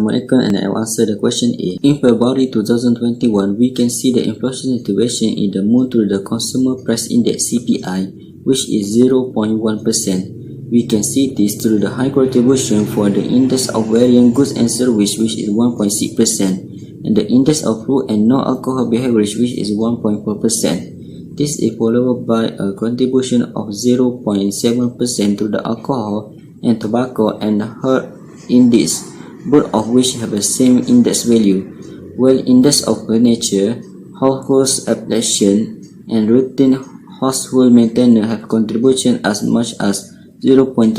Assalamualaikum, and I will answer the question A. In February 2021, we can see the inflation situation in the moon through the Consumer Price Index CPI, which is 0.1%. We can see this through the high contribution for the Index of Varying Goods and Services, which is 1.6%, and the Index of Food and Non-Alcohol Beverage, which is 1.4%. This is followed by a contribution of 0.7% to the alcohol and tobacco and herd index, both of which have the same index value, while index of furniture, household application, and routine household maintenance have contribution as much as 0.3%.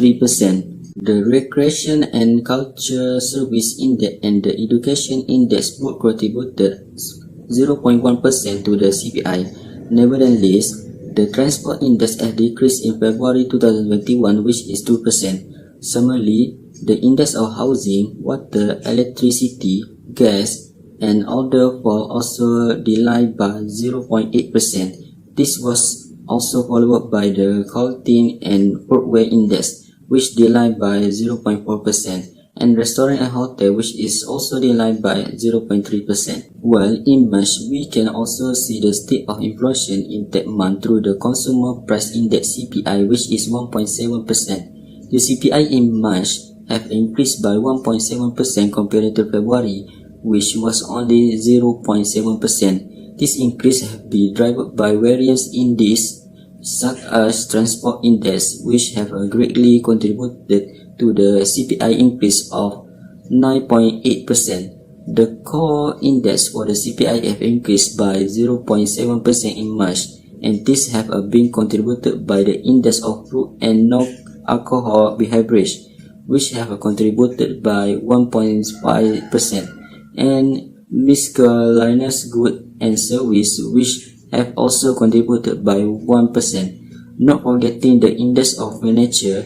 The Recreation and Culture Service Index and the Education Index both contributed 0.1% to the CPI. Nevertheless, the Transport Index has decreased in February 2021, which is 2%. Similarly, the Index of Housing, Water, Electricity, Gas, and other fall also declined by 0.8%. This was also followed by the Clothing and Footwear Index, which declined by 0.4%, and Restaurant and Hotel, which is also declined by 0.3%. Well, in March, we can also see the state of inflation in that month through the Consumer Price Index CPI, which is 1.7%. The CPI in March have increased by 1.7% compared to February, which was only 0.7%. This increase has been driven by various indices such as Transport Index, which have greatly contributed to the CPI increase of 9.8%. The core index for the CPI have increased by 0.7% in March, and this have been contributed by the Index of Food and Non-Alcohol Beverage, which have contributed by 1.5%, and Miscellaneous Goods and Services, which have also contributed by 1%. Not forgetting the Index of Furniture,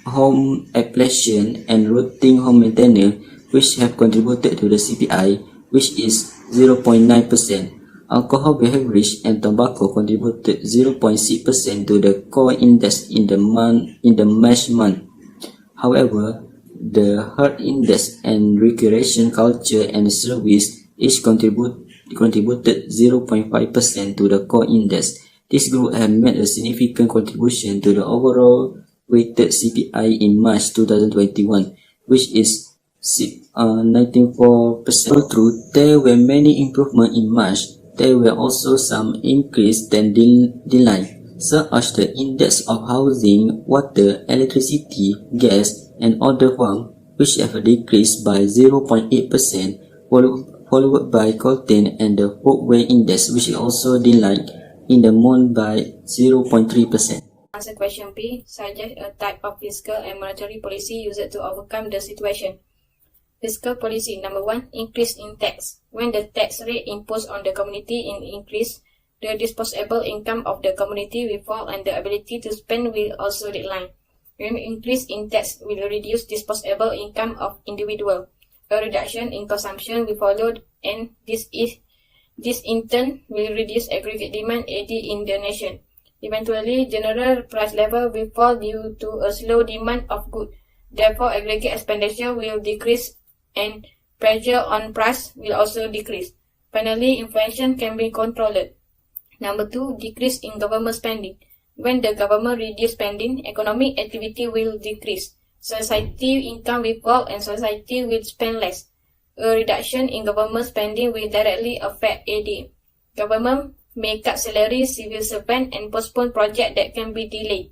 Home Application, and Routine Home Maintenance, which have contributed to the CPI, which is 0.9%. Alcohol beverage and tobacco contributed 0.6% to the core index in the March month. However, the herd index and recreation, culture, and service each contributed 0.5% to the core index. This group have made a significant contribution to the overall weighted CPI in March 2021, which is 94%. Although there were many improvements in March, there were also some increase than decline, such as the Index of Housing, Water, Electricity, Gas, and other forms, which have decreased by 0.8%, followed by Clothing and the Footwear Index, which also declined in the month by 0.3%. Answer question B. Suggest a type of fiscal and monetary policy used to overcome the situation. Fiscal policy. Number 1. Increase in tax. When the tax rate imposed on the community increase, the disposable income of the community will fall and the ability to spend will also decline. When increase in tax will reduce disposable income of individual. A reduction in consumption will follow, and this in turn will reduce aggregate demand AD in the nation. Eventually, general price level will fall due to a slow demand of goods. Therefore, aggregate expenditure will decrease and pressure on price will also decrease. Finally, inflation can be controlled. Number 2. Decrease in government spending. When the government reduce spending, economic activity will decrease. Society income will fall and society will spend less. A reduction in government spending will directly affect AD. Government may cut salaries, civil servants, and postpone projects that can be delayed.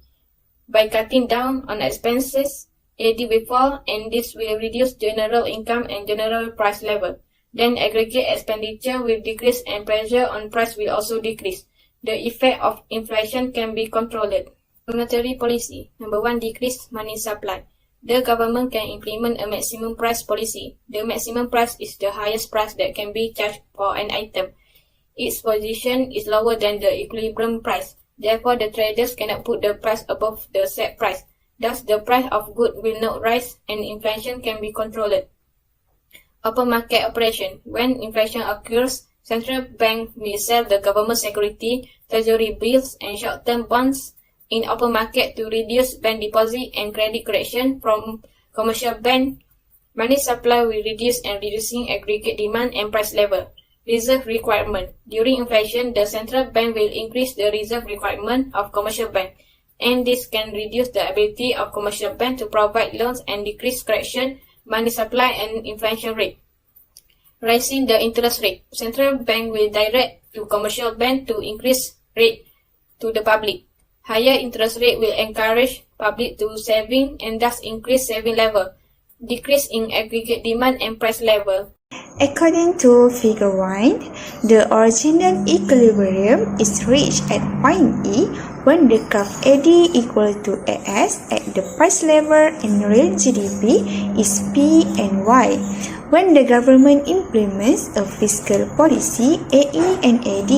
By cutting down on expenses, AD will fall, and this will reduce general income and general price level. Then aggregate expenditure will decrease and pressure on price will also decrease. The effect of inflation can be controlled. Monetary policy. Number 1. Decrease money supply. The government can implement a maximum price policy. The maximum price is the highest price that can be charged for an item. Its position is lower than the equilibrium price. Therefore, the traders cannot put the price above the set price. Thus, the price of goods will not rise and inflation can be controlled. Open market operation. When inflation occurs, central bank will sell the government security, treasury bills, and short-term bonds in open market to reduce bank deposit and credit collection from commercial bank Money supply will reduce and reducing aggregate demand and price level. Reserve requirement. During inflation, the central bank will increase the reserve requirement of commercial bank, and this can reduce the ability of commercial bank to provide loans and decrease correction, money supply and inflation rate. Raising the interest rate. Central bank will direct to commercial bank to increase rate to the public. Higher interest rate will encourage public to saving and thus increase saving level. Decrease in aggregate demand and price level. According to Figure 1, the original equilibrium is reached at point E when the curve AD equal to AS at the price level and real GDP is P and Y. When the government implements a fiscal policy, AE and AD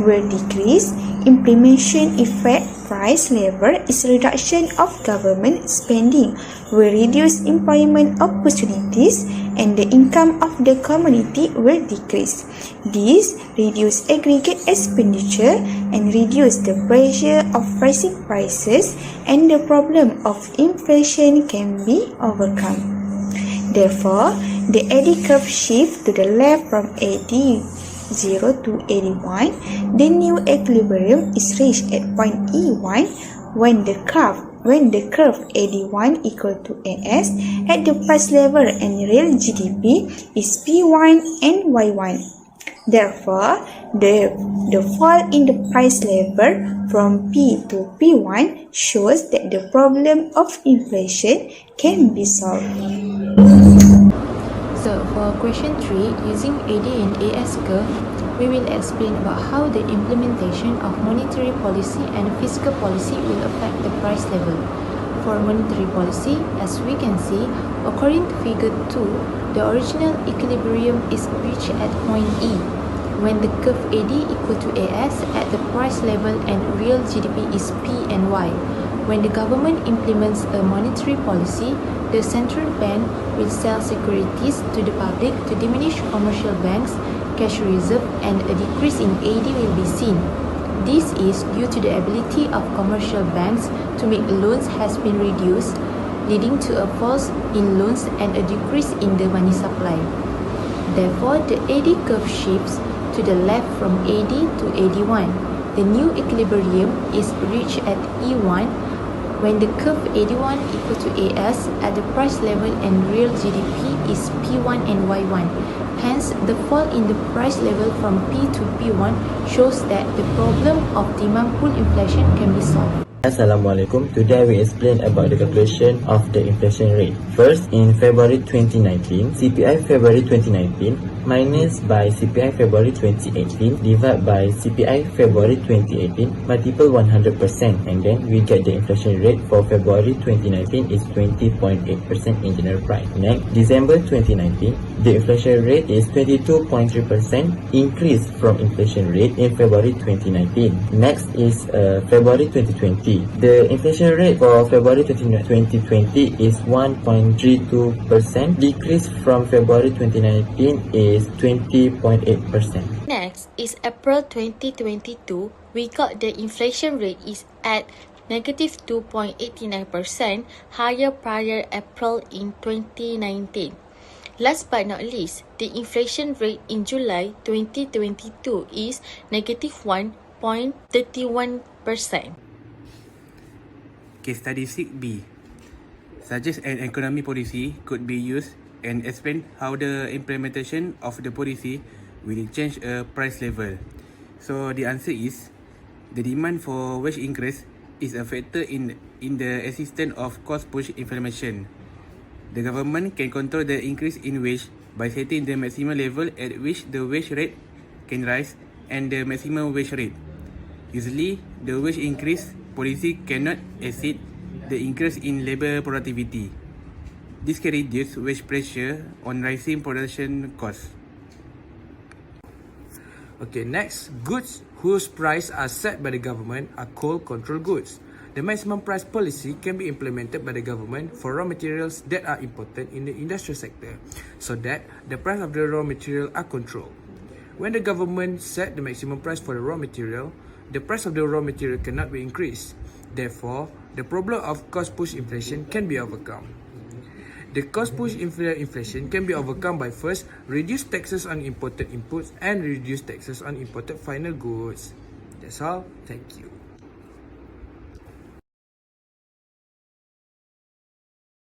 will decrease. Implementation effect price level is reduction of government spending will reduce employment opportunities and the income of the community will decrease. This reduce aggregate expenditure and reduce the pressure of rising prices and the problem of inflation can be overcome. Therefore, the AD curve shift to the left from AD 0 to AD1, the new equilibrium is reached at point E1 when the curve AD1 equal to AS at the price level and real GDP is P1 and Y1. Therefore, the fall in the price level from P to P1 shows that the problem of inflation can be solved. So for question 3, using AD and AS curve, we will explain about how the implementation of monetary policy and fiscal policy will affect the price level. For monetary policy, as we can see, according to figure 2, the original equilibrium is reached at point E, when the curve AD equal to AS at the price level and real GDP is P and Y. When the government implements a monetary policy, the central bank will sell securities to the public to diminish commercial banks' cash reserve and a decrease in AD will be seen. This is due to the ability of commercial banks to make loans has been reduced, leading to a fall in loans and a decrease in the money supply. Therefore, the AD curve shifts to the left from AD to AD1. The new equilibrium is reached at E1 when the curve AD1 equal to AS at the price level and real GDP is P1 and Y1. Hence, the fall in the price level from P to P1 shows that the problem of demand pull inflation can be solved. Assalamualaikum. Today we explain about the calculation of the inflation rate. First, in February 2019, CPI February 2019 minus by CPI February 2018 divided by CPI February 2018 multiple 100%, and then we get the inflation rate for February 2019 is 20.8% in general price. Next, December 2019, the inflation rate is 22.3% increase from inflation rate in February 2019. Next is February 2020. The inflation rate for February 2020 is 1.32%. Decrease from February 2019 is 20.8%. Next is April 2022. We got the inflation rate is at negative 2.89%, higher prior April in 2019. Last but not least, the inflation rate in July 2022 is negative 1.31%. Case study 6B. Suggest an economy policy could be used and explain how the implementation of the policy will change a price level. So the answer is, the demand for wage increase is a factor in the existence of cost push inflation. The government can control the increase in wage by setting the maximum level at which the wage rate can rise and the maximum wage rate. Usually, the wage increase policy cannot exceed the increase in labor productivity. This can reduce wage pressure on rising production costs. Okay, next, goods whose price are set by the government are called control goods. The maximum price policy can be implemented by the government for raw materials that are imported in the industrial sector, so that the price of the raw material are controlled. When the government set the maximum price for the raw material, the price of the raw material cannot be increased. Therefore, the problem of cost push inflation can be overcome. The cost push inflation can be overcome by first, reduce taxes on imported inputs and reduce taxes on imported final goods. That's all. Thank you.